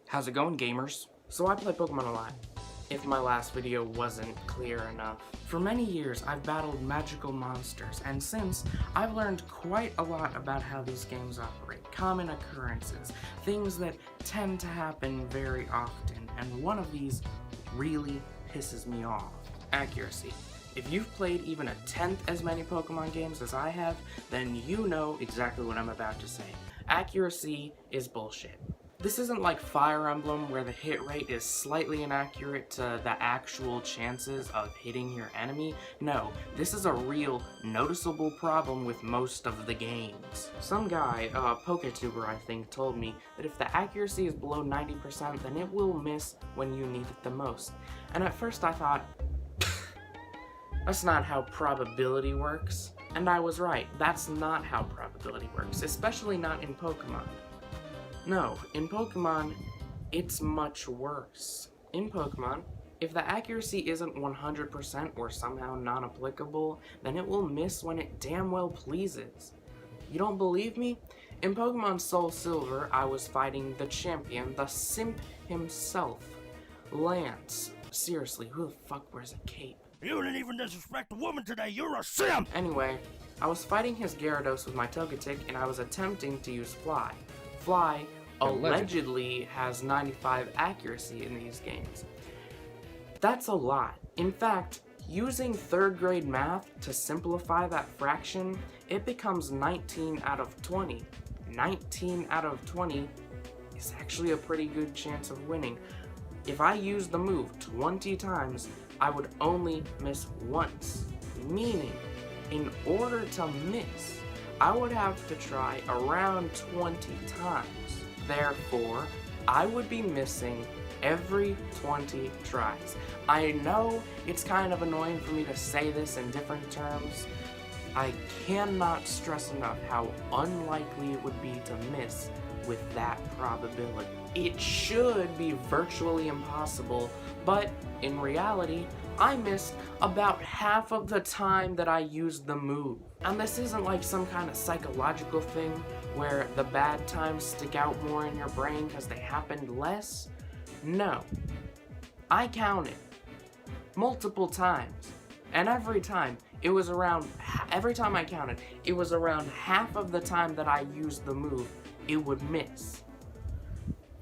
How's it going, gamers? So I play Pokemon a lot, if my last video wasn't clear enough. For many years, I've battled magical monsters, and since, I've learned quite a lot about how these games operate, common occurrences, things that tend to happen very often, and one of these really pisses me off. Accuracy. If you've played even a tenth as many Pokemon games as I have, then you know exactly what I'm about to say. Accuracy is bullshit. This isn't like Fire Emblem, where the hit rate is slightly inaccurate to the actual chances of hitting your enemy. No, this is a real, noticeable problem with most of the games. Some guy, a PokeTuber I think, told me that if the accuracy is below 90%, then it will miss when you need it the most. And at first I thought, that's not how probability works. And I was right, that's not how probability works, especially not in Pokemon. No, in Pokemon, it's much worse. In Pokemon, if the accuracy isn't 100% or somehow non-applicable, then it will miss when it damn well pleases. You don't believe me? In Pokemon Soul Silver, I was fighting the champion, the simp himself, Lance. Seriously, who the fuck wears a cape? You didn't even disrespect a woman today, you're a simp! Anyway, I was fighting his Gyarados with my Togetic, and I was attempting to use Fly. Fly allegedly has 95 accuracy in these games. That's a lot. In fact, using third grade math to simplify that fraction, it becomes 19 out of 20. 19 out of 20 is actually a pretty good chance of winning. If I used the move 20 times, I would only miss once. Meaning, in order to miss, I would have to try around 20 times. Therefore, I would be missing every 20 tries. I know it's kind of annoying for me to say this in different terms. I cannot stress enough how unlikely it would be to miss with that probability. It should be virtually impossible, but in reality, I missed about half of the time that I used the move. And this isn't like some kind of psychological thing where the bad times stick out more in your brain because they happened less. No. I counted multiple times, and every time I counted, it was around half of the time that I used the move, it would miss.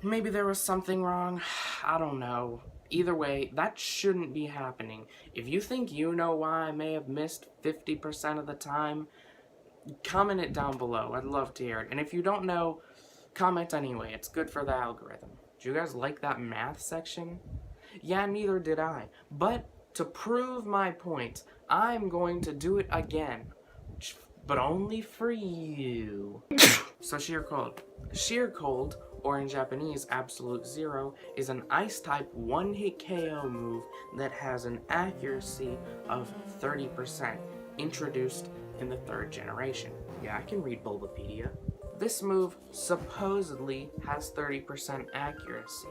Maybe there was something wrong, I don't know. Either way, that shouldn't be happening. If you think you know why I may have missed 50% of the time, comment it down below. I'd love to hear it. And if you don't know, comment anyway. It's good for the algorithm. Do you guys like that math section? Yeah, neither did I. But to prove my point, I'm going to do it again. But only for you. So Sheer Cold. Sheer Cold, or in Japanese, Absolute Zero, is an Ice-type one-hit KO move that has an accuracy of 30%, introduced in the 3rd generation. Yeah, I can read Bulbapedia. This move supposedly has 30% accuracy.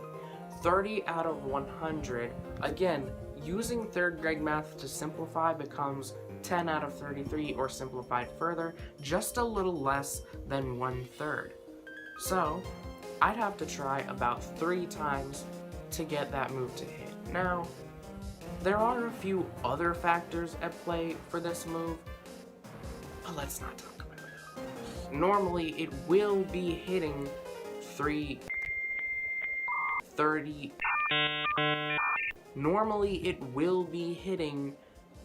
30 out of 100, again, using 3rd grade math to simplify becomes 10 out of 33, or simplified further, just a little less than 1/3. So, I'd have to try about 3 times to get that move to hit. Now, there are a few other factors at play for this move, but let's not talk about it. Normally, it will be hitting 30. Normally, it will be hitting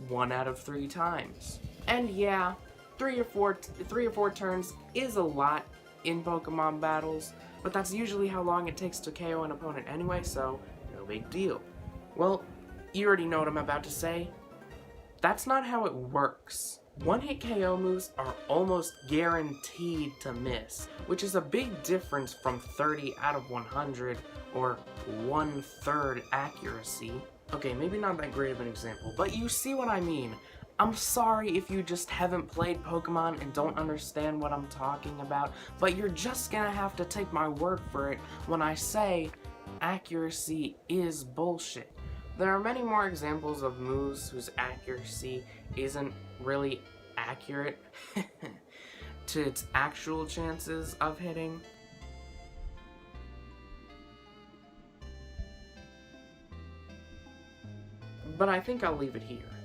1 out of 3 times. And yeah, 3 or 4 turns is a lot in Pokemon battles, but that's usually how long it takes to KO an opponent anyway, so no big deal. Well, you already know what I'm about to say. That's not how it works. One-hit KO moves are almost guaranteed to miss, which is a big difference from 30 out of 100 or 1/3 accuracy. Okay, maybe not that great of an example, but you see what I mean. I'm sorry if you just haven't played Pokemon and don't understand what I'm talking about, but you're just gonna have to take my word for it when I say accuracy is bullshit. There are many more examples of moves whose accuracy isn't really accurate to its actual chances of hitting. but I think I'll leave it here.